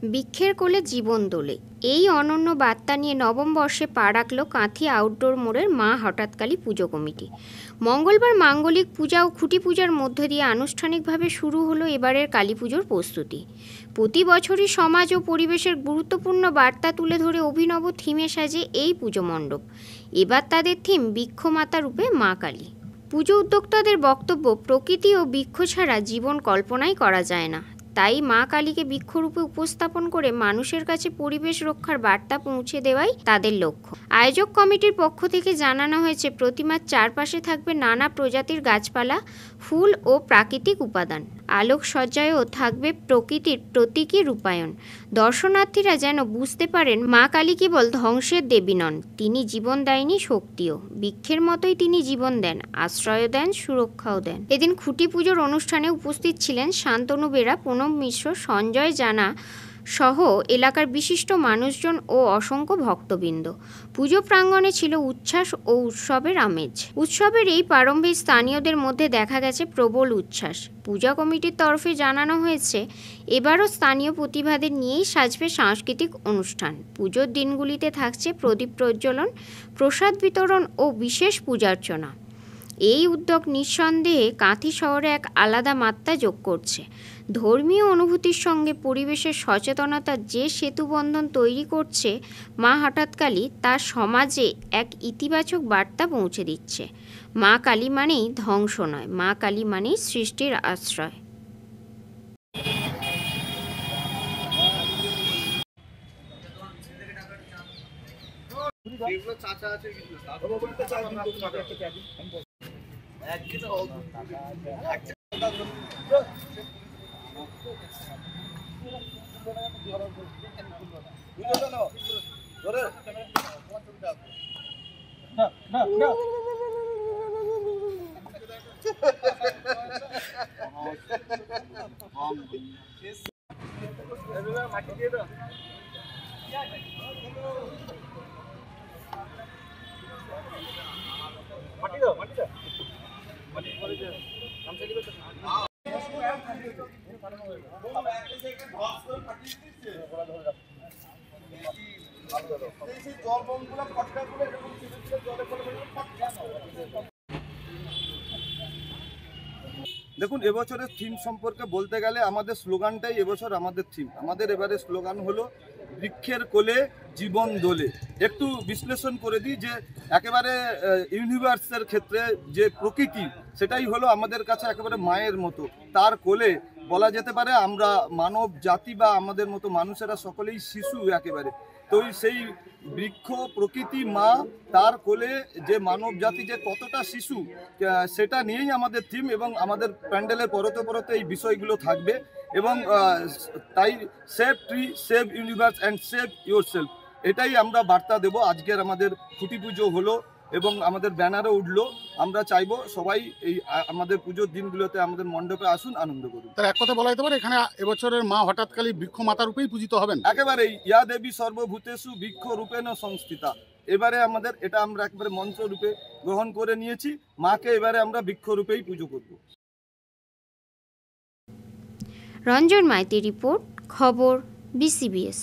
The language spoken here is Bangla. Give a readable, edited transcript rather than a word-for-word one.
বৃক্ষের কোলে জীবন দোলে, এই অনন্য বার্তা নিয়ে নবম বর্ষে পা রাখল কাঁথি আউটডোর মোড়ের মা হঠাৎকালী পুজো কমিটি। মঙ্গলবার মাঙ্গলিক পূজা ও খুঁটি পূজার মধ্য দিয়ে আনুষ্ঠানিকভাবে শুরু হলো এবারের কালী পুজোর প্রস্তুতি। প্রতি বছরই সমাজ ও পরিবেশের গুরুত্বপূর্ণ বার্তা তুলে ধরে অভিনব থিমে সাজে এই পুজো মণ্ডপ। এবার তাদের থিম বৃক্ষমাতা রূপে মা কালী। পুজো উদ্যোক্তাদের বক্তব্য, প্রকৃতি ও বৃক্ষ ছাড়া জীবন কল্পনাই করা যায় না। তাই মা কালীকে বৃক্ষরূপে উপস্থাপন করে মানুষের কাছে পরিবেশ রক্ষার বার্তা পৌঁছে দেওয়াই তাদের লক্ষ্য। আয়োজক কমিটির পক্ষ থেকে জানানো হয়েছে, প্রতিমার চারপাশে থাকবে নানা প্রজাতির গাছপালা, ফুল ও প্রাকৃতিক উপাদান। আলোকসজ্জায়ও থাকবে প্রকৃতির প্রতীকী রূপায়ণ। দর্শনার্থীরা যেন বুঝতে পারেন মা কালী কেবল ধ্বংসের দেবী নন, তিনি জীবনদায়িনী শক্তিও। বৃক্ষের মতোই তিনি জীবন দেন, আশ্রয় দেন, সুরক্ষাও দেন। এদিন খুঁটি পুজোর অনুষ্ঠানে উপস্থিত ছিলেন শান্তনু বেরা, প্রণব মিশ্র, সঞ্জয় জানা সহ এলাকার বিশিষ্ট মানুষজন ও অসংখ্য ভক্তবৃন্দ। পুজো প্রাঙ্গণে ছিল উচ্ছ্বাস ও উৎসবের আমেজ। উৎসবের এই প্রারম্ভে স্থানীয়দের মধ্যে দেখা গেছে প্রবল উচ্ছ্বাস। পূজা কমিটির তরফে জানানো হয়েছে, এবারও স্থানীয় প্রতিভাদের নিয়েই সাজবে সাংস্কৃতিক অনুষ্ঠান। পুজোর দিনগুলিতে থাকছে প্রদীপ প্রজ্বলন, প্রসাদ বিতরণ ও বিশেষ পূজার্চনা। এই উদ্যোগ নিঃসন্দেহে কাঁথি শহরে এক আলাদা মাত্রা যোগ করছে। ধর্মীয় অনুভূতির সঙ্গে পরিবেশের সচেতনতার যে সেতুবন্ধন তৈরি করছে মা হঠাৎকালী, তা সমাজে এক ইতিবাচক বার্তা পৌঁছে দিচ্ছে। মা কালী মানেই ধ্বংস নয়, মা কালী মানেই সৃষ্টির আশ্রয়। দেখুন, এবছরের থিম সম্পর্কে বলতে গেলে আমাদের স্লোগানটাই এবছর আমাদের থিম। আমাদের এবারে স্লোগান হলো বৃক্ষের কোলে জীবন দোলে। একটু বিশ্লেষণ করে দিই যে একেবারে ইউনিভার্সের ক্ষেত্রে যে প্রকৃতি, সেটাই হলো আমাদের কাছে একেবারে মায়ের মতো। তার কোলে বলা যেতে পারে আমরা মানব জাতি বা আমাদের মতো মানুষেরা সকলেই শিশু একেবারে। তো সেই বৃক্ষ প্রকৃতি মা, তার কোলে যে মানব জাতি যে কতটা শিশু, সেটা নিয়েই আমাদের থিম। এবং আমাদের প্যান্ডেলের পরতে পরতে এই বিষয়গুলো থাকবে। এবং তাই save tree, save universe and save your self, এটাই আমরা বার্তা দেব। আজকের আমাদের খুঁটি পুজো হলো এবং আমাদের ব্যানারও উঠলো। আমরা চাইবো সবাই এই আমাদের পুজোর দিনগুলোতে আমাদের মণ্ডপে আসুন, আনন্দ করুন। তার এক কথা বলা যেতে পারে, এখানে এবছরের মা হঠাৎকালী বৃক্ষ মাতা রূপেই পূজিত হবেন। একেবারেই ইয়া দেবী সর্বভূতেষু বৃক্ষ রূপেণ সংস্থিতা। এবারে আমাদের এটা আমরা একেবারে মন্ত্র রূপে গ্রহণ করে নিয়েছি। মাকে এবারে আমরা বৃক্ষ রূপেই পুজো করব। রঞ্জন মাইতির রিপোর্ট, খবর BCBS।